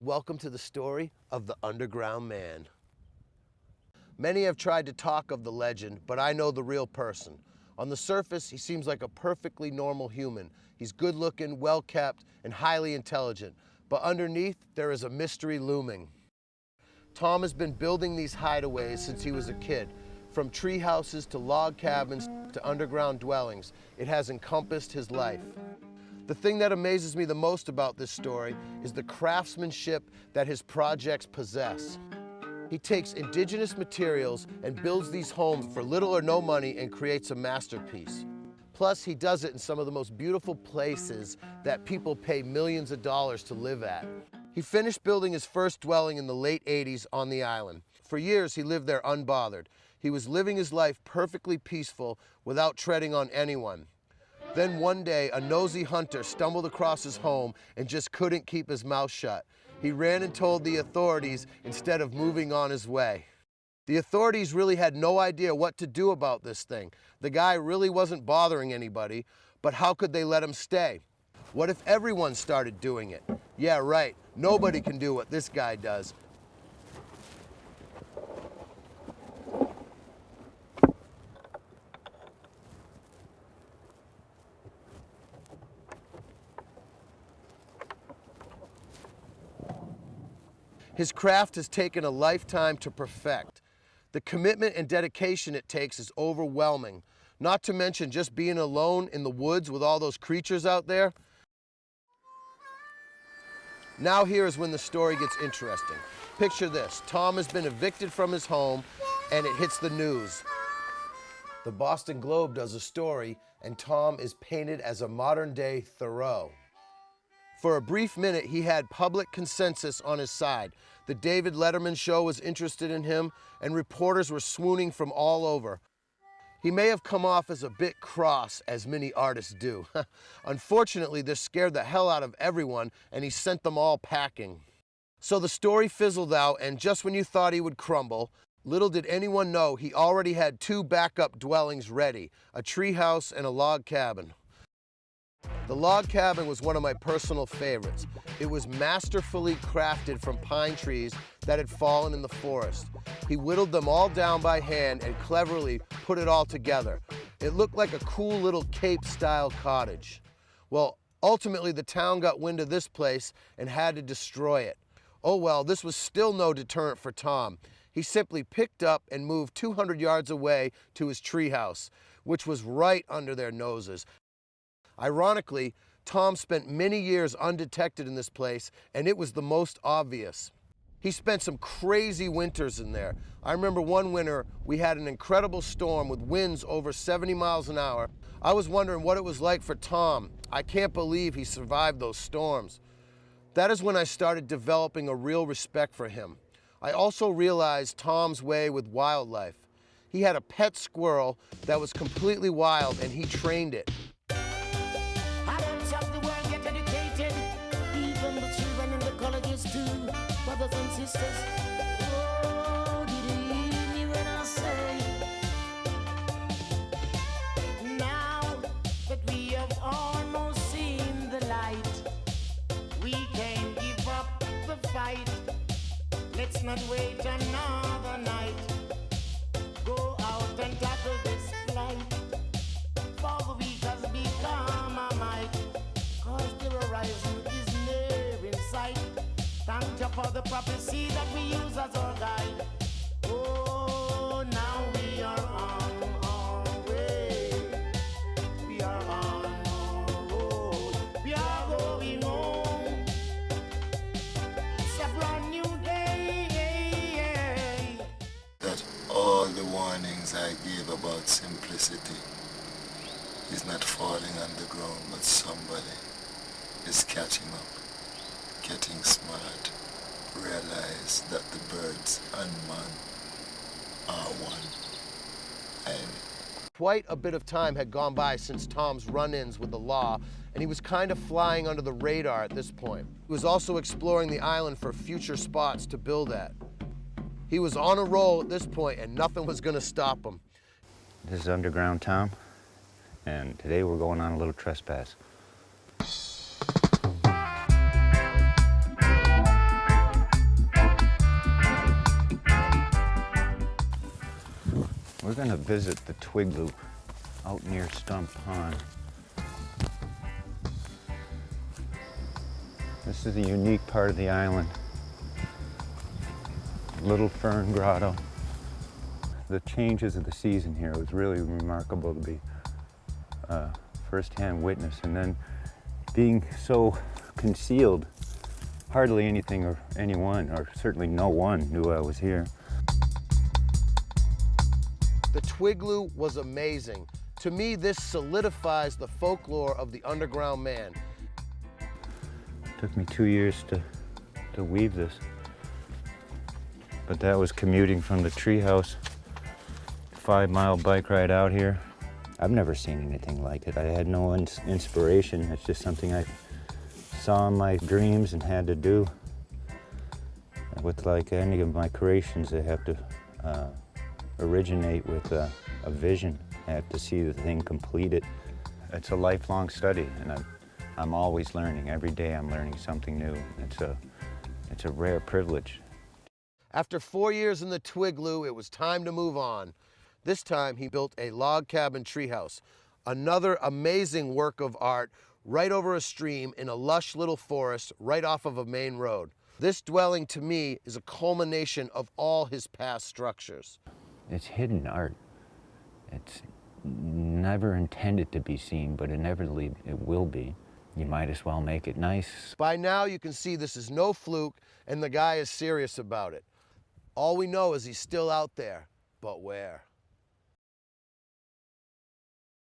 Welcome to the story of the underground man. Many have tried to talk of the legend, but I know the real person. On the surface, he seems like a perfectly normal human. He's good looking, well kept, and highly intelligent. But underneath, there is a mystery looming. Tom has been building these hideaways since he was a kid. From tree houses to log cabins to underground dwellings, it has encompassed his life. The thing that amazes me the most about this story is the craftsmanship that his projects possess. He takes indigenous materials and builds these homes for little or no money and creates a masterpiece. Plus, he does it in some of the most beautiful places that people pay millions of dollars to live at. He finished building his first dwelling in the late 80s on the island. For years, he lived there unbothered. He was living his life perfectly peaceful without treading on anyone. Then one day, a nosy hunter stumbled across his home and just couldn't keep his mouth shut. He ran and told the authorities instead of moving on his way. The authorities really had no idea what to do about this thing. The guy really wasn't bothering anybody, but how could they let him stay? What if everyone started doing it? Yeah, right. Nobody can do what this guy does. His craft has taken a lifetime to perfect. The commitment and dedication it takes is overwhelming. Not to mention just being alone in the woods with all those creatures out there. Now here is when the story gets interesting. Picture this, Tom has been evicted from his home and it hits the news. The Boston Globe does a story and Tom is painted as a modern-day Thoreau. For a brief minute, he had public consensus on his side. The David Letterman show was interested in him, and reporters were swooning from all over. He may have come off as a bit cross, as many artists do. Unfortunately, this scared the hell out of everyone, and he sent them all packing. So the story fizzled out, and just when you thought he would crumble, little did anyone know he already had two backup dwellings ready, a treehouse and a log cabin. The log cabin was one of my personal favorites. It was masterfully crafted from pine trees that had fallen in the forest. He whittled them all down by hand and cleverly put it all together. It looked like a cool little Cape-style cottage. Well, ultimately the town got wind of this place and had to destroy it. Oh well, this was still no deterrent for Tom. He simply picked up and moved 200 yards away to his treehouse, which was right under their noses. Ironically, Tom spent many years undetected in this place, and it was the most obvious. He spent some crazy winters in there. I remember one winter we had an incredible storm with winds over 70 miles an hour. I was wondering what it was like for Tom. I can't believe he survived those storms. That is when I started developing a real respect for him. I also realized Tom's way with wildlife. He had a pet squirrel that was completely wild, and he trained it. Brothers and sisters, oh, did you hear me when I say, now that we have almost seen the light, we can't give up the fight. Let's not wait another night. Go out and tackle this flight, for the week has become a might, cause the horizon is near in sight. Thank you for the prophecy that we use as our guide. Oh, now we are on our way. We are on our road. We are going home. It's a brand new day. That all the warnings I gave about simplicity is not falling on the ground, but somebody is catching up. Getting smart, realize that the birds and man are one. And Quite a bit of time had gone by since Tom's run-ins with the law, and he was kind of flying under the radar at this point. He was also exploring the island for future spots to build at. He was on a roll at this point, and nothing was going to stop him. This is Underground Tom, and today we're going on a little trespass. gonna visit the twig loop out near Stump Pond. This is a unique part of the island. Little Fern Grotto. The changes of the season here was really remarkable to be first-hand witness, and then being so concealed, hardly anything or anyone, or certainly no one, knew I was here. The Twigloo was amazing. To me, this solidifies the folklore of the underground man. Took me 2 years to weave this. But that was commuting from the treehouse, 5-mile bike ride out here. I've never seen anything like it. I had no inspiration. It's just something I saw in my dreams and had to do. With like any of my creations, they have to originate with a vision. I have to see the thing completed. It's a lifelong study, and I'm always learning. Every day I'm learning something new. It's a rare privilege. After 4 years in the Twigloo, it was time to move on. This time he built a log cabin treehouse, another amazing work of art right over a stream in a lush little forest right off of a main road. This dwelling to me is a culmination of all his past structures. It's hidden art. It's never intended to be seen, but inevitably it will be. You might as well make it nice. By now you can see this is no fluke and the guy is serious about it. All we know is he's still out there, but where?